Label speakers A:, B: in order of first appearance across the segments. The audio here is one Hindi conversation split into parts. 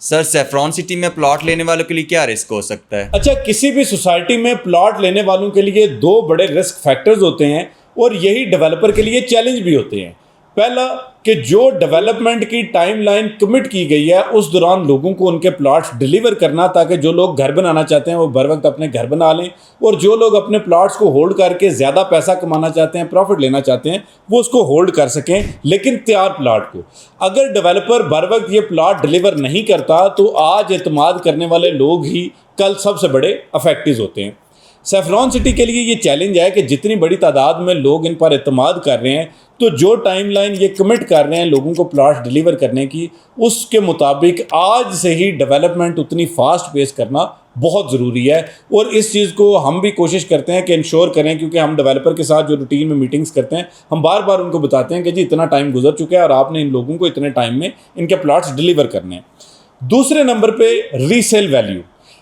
A: सर, सेफ्रॉन सिटी में प्लॉट लेने वालों के लिए क्या रिस्क हो सकता है?
B: अच्छा, किसी भी सोसाइटी में प्लॉट लेने वालों के लिए दो बड़े रिस्क फैक्टर्स होते हैं और यही डेवलपर के लिए चैलेंज भी होते हैं। पहला कि जो डेवलपमेंट की टाइमलाइन कमिट की गई है उस दौरान लोगों को उनके प्लॉट्स डिलीवर करना, ताकि जो लोग घर बनाना चाहते हैं वो बर वक्त अपने घर बना लें, और जो लोग अपने प्लॉट्स को होल्ड करके ज़्यादा पैसा कमाना चाहते हैं, प्रॉफिट लेना चाहते हैं, वो उसको होल्ड कर सकें, लेकिन तैयार प्लॉट को। अगर डेवलपर बर वक्त ये प्लॉट डिलीवर नहीं करता तो आज एतमाद करने वाले लोग ही कल सबसे बड़े अफेक्टिव होते हैं। सेफ्रॉन सिटी के लिए ये चैलेंज है कि जितनी बड़ी तादाद में लोग इन पर एतमाद कर रहे हैं, तो जो टाइमलाइन ये कमिट कर रहे हैं लोगों को प्लॉट डिलीवर करने की, उसके मुताबिक आज से ही डेवलपमेंट उतनी फास्ट पेस करना बहुत ज़रूरी है। और इस चीज़ को हम भी कोशिश करते हैं कि इंश्योर करें, क्योंकि हम डेवलपर के साथ जो रूटीन में मीटिंग्स करते हैं, हम बार बार उनको बताते हैं कि जी इतना टाइम गुजर चुका है और आपने इन लोगों को इतने टाइम में इनके प्लॉट्स डिलीवर करने हैं। दूसरे नंबर पे रीसेल वैल्यू,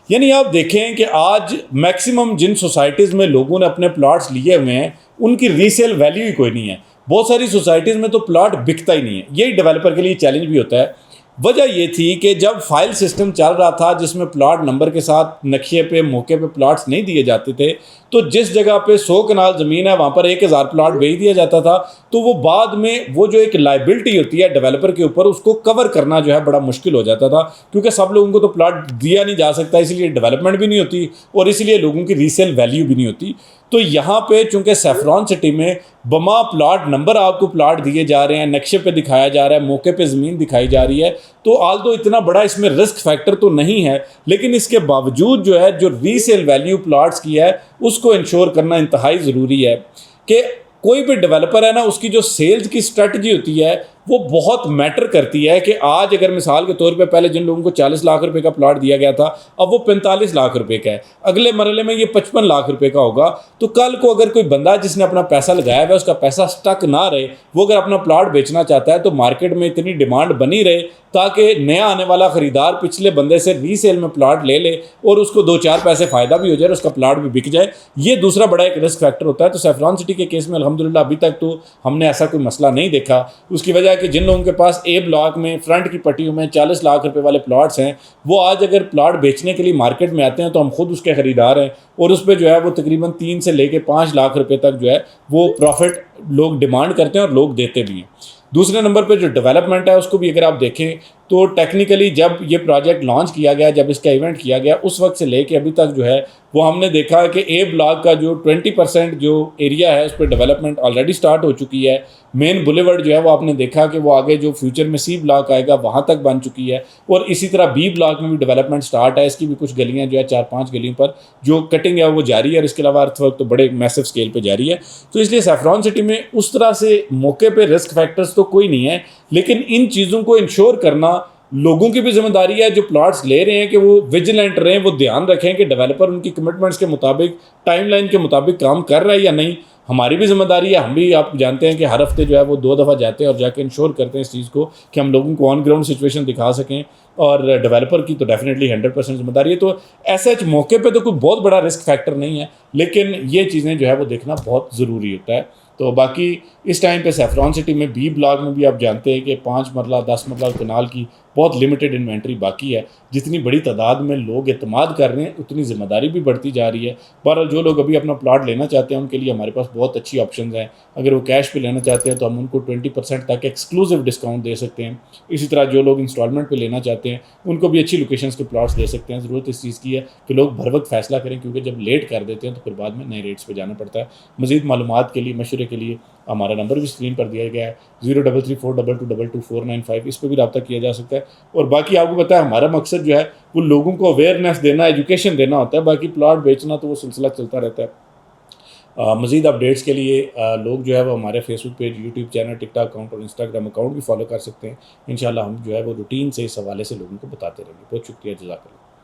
B: यानी आप देखें कि आज मैक्सिमम जिन सोसाइटीज़ में लोगों ने अपने प्लॉट्स लिए हुए हैं उनकी रीसेल वैल्यू ही कोई नहीं है। बहुत सारी सोसाइटीज़ में तो प्लॉट बिकता ही नहीं है। यही डेवलपर के लिए चैलेंज भी होता है। वजह ये थी कि जब फाइल सिस्टम चल रहा था जिसमें प्लॉट नंबर के साथ नक्शे पे मौके पे प्लॉट्स नहीं दिए जाते थे, तो जिस जगह पे 100 कनाल ज़मीन है वहाँ पर 1000 प्लॉट बेच दिया जाता था, तो वो बाद में वो जो एक लाइबिलिटी होती है डेवलपर के ऊपर, उसको कवर करना जो है बड़ा मुश्किल हो जाता था, क्योंकि सब लोगों को तो प्लॉट दिया नहीं जा सकता, इसलिए डेवलपमेंट भी नहीं होती और इसलिए लोगों की रीसेल वैल्यू भी नहीं होती। तो यहाँ पे चूंकि सेफ्रॉन सिटी में बमा प्लॉट नंबर आपको प्लॉट दिए जा रहे हैं, नक्शे पे दिखाया जा रहा है, मौके पे ज़मीन दिखाई जा रही है, तो आल्दो इतना बड़ा इसमें रिस्क फैक्टर तो नहीं है, लेकिन इसके बावजूद जो है जो रीसेल वैल्यू प्लॉट्स की है उसको इंश्योर करना इंतहाई ज़रूरी है कि कोई भी डेवलपर है ना, उसकी जो सेल्स की स्ट्रेटजी होती है वो बहुत मैटर करती है। कि आज अगर मिसाल के तौर पे पहले जिन लोगों को 40 लाख रुपए का प्लॉट दिया गया था, अब वो 45 लाख रुपए का है, अगले मरहले में ये 55 लाख रुपए का होगा। तो कल को अगर कोई बंदा जिसने अपना पैसा लगाया हुआ है उसका पैसा स्टक ना रहे, वो अगर अपना प्लॉट बेचना चाहता है तो मार्केट में इतनी डिमांड बनी रहे ताकि नया आने वाला ख़रीदार पिछले बंदे से रीसेल में प्लॉट ले ले और उसको 2-4 पैसे फ़ायदा भी हो जाए और उसका प्लॉट भी बिक जाए। ये दूसरा बड़ा एक रिस्क फैक्टर होता है। तो सेफ्रॉन सिटी के केस में अल्हम्दुलिल्लाह अभी तक तो हमने ऐसा कोई मसला नहीं देखा। उसकी वजह है कि जिन लोगों के पास ए ब्लॉक में फ्रंट की पट्टियों में 40 लाख रुपए वाले प्लॉट्स हैं, वो आज अगर प्लॉट बेचने के लिए मार्केट में आते हैं तो हम खुद उसके ख़रीदार हैं और उस पर जो है वो तकरीबन 3 से लेके 5 लाख रुपए तक जो है वो प्रॉफिट लोग डिमांड करते हैं और लोग देते भी हैं। दूसरे नंबर पे जो डेवलपमेंट है उसको भी अगर आप देखें तो टेक्निकली जब ये प्रोजेक्ट लॉन्च किया गया, जब इसका इवेंट किया गया, उस वक्त से लेके अभी तक जो है वो हमने देखा कि ए ब्लॉक का जो 20% जो एरिया है उस पर डेवलपमेंट ऑलरेडी स्टार्ट हो चुकी है। मेन बुलेवर्ड जो है वो आपने देखा कि वो आगे जो फ्यूचर में सी ब्लॉक आएगा वहाँ तक बन चुकी है, और इसी तरह बी ब्लॉक में भी डेवलपमेंट स्टार्ट है। इसकी भी कुछ गलियाँ जो है 4-5 गलियों पर जो कटिंग है वो जारी है, और इसके अलावा अर्थ वर्क तो बड़े मैसिव स्केल पर जारी है। तो इसलिए सेफ्रॉन सिटी में उस तरह से मौके पर रिस्क फैक्टर्स तो कोई नहीं है, लेकिन इन चीज़ों को इंश्योर करना लोगों की भी जिम्मेदारी है जो प्लॉट्स ले रहे हैं कि वो विजिलेंट रहें, वो ध्यान रखें कि डेवलपर उनकी कमिटमेंट्स के मुताबिक टाइमलाइन के मुताबिक काम कर रहा है या नहीं। हमारी भी जिम्मेदारी है, हम भी आप जानते हैं कि हर हफ्ते जो है वो 2 दफ़ा जाते हैं और जाके इंश्योर करते हैं इस चीज़ को कि हम लोगों को ऑन ग्राउंड सिचुएशन दिखा सकें, और डेवलपर की तो डेफिनेटली 100% जिम्मेदारी है। तो ऐसे मौके पे तो कोई बहुत बड़ा रिस्क फैक्टर नहीं है, लेकिन ये चीज़ें जो है वो देखना बहुत ज़रूरी होता है। तो बाकी इस टाइम पे सेफ्रॉन सिटी में बी ब्लॉक में भी आप जानते हैं कि 5 मरला 10 मरला कनाल की बहुत लिमिटेड इन्वेंट्री बाकी है। जितनी बड़ी तादाद में लोग एतमाद कर रहे हैं उतनी ज़िम्मेदारी भी बढ़ती जा रही है। पर जो लोग अभी अपना प्लॉट लेना चाहते हैं उनके लिए हमारे पास बहुत अच्छी ऑप्शंस हैं। अगर वो कैश पे लेना चाहते हैं तो हम उनको 20% तक एक्सक्लूसिव डिस्काउंट दे सकते हैं। इसी तरह जो लोग इंस्टॉलमेंट पे लेना चाहते हैं उनको भी अच्छी लोकेशंस के प्लॉट्स दे सकते हैं। ज़रूरत इस चीज़ की है कि लोग भर वक्त फैसला करें, क्योंकि जब लेट कर देते हैं तो फिर बाद में नए रेट्स पर जाना पड़ता है। मज़ीद मालूमात के लिए, मशवरे के लिए हमारा नंबर भी स्क्रीन पर दिया गया है 0334222495, इस पर भी रब्ता किया जा सकता है। और बाकी आपको पता है हमारा मकसद जो है वो लोगों को अवेयरनेस देना, एजुकेशन देना होता है। बाकी प्लॉट बेचना तो वो सिलसिला चलता रहता है। मज़ीद अपडेट्स के लिए लोग जो है वो हमारे Facebook page, YouTube channel, TikTok account और इंस्टाग्राम अकाउंट भी फॉलो कर सकते हैं। इंशाल्लाह हम जो है वो रूटीन से इस हवाले से लोगों को बताते रहेंगे। बहुत शुक्रिया, जज़ाकल्लाह।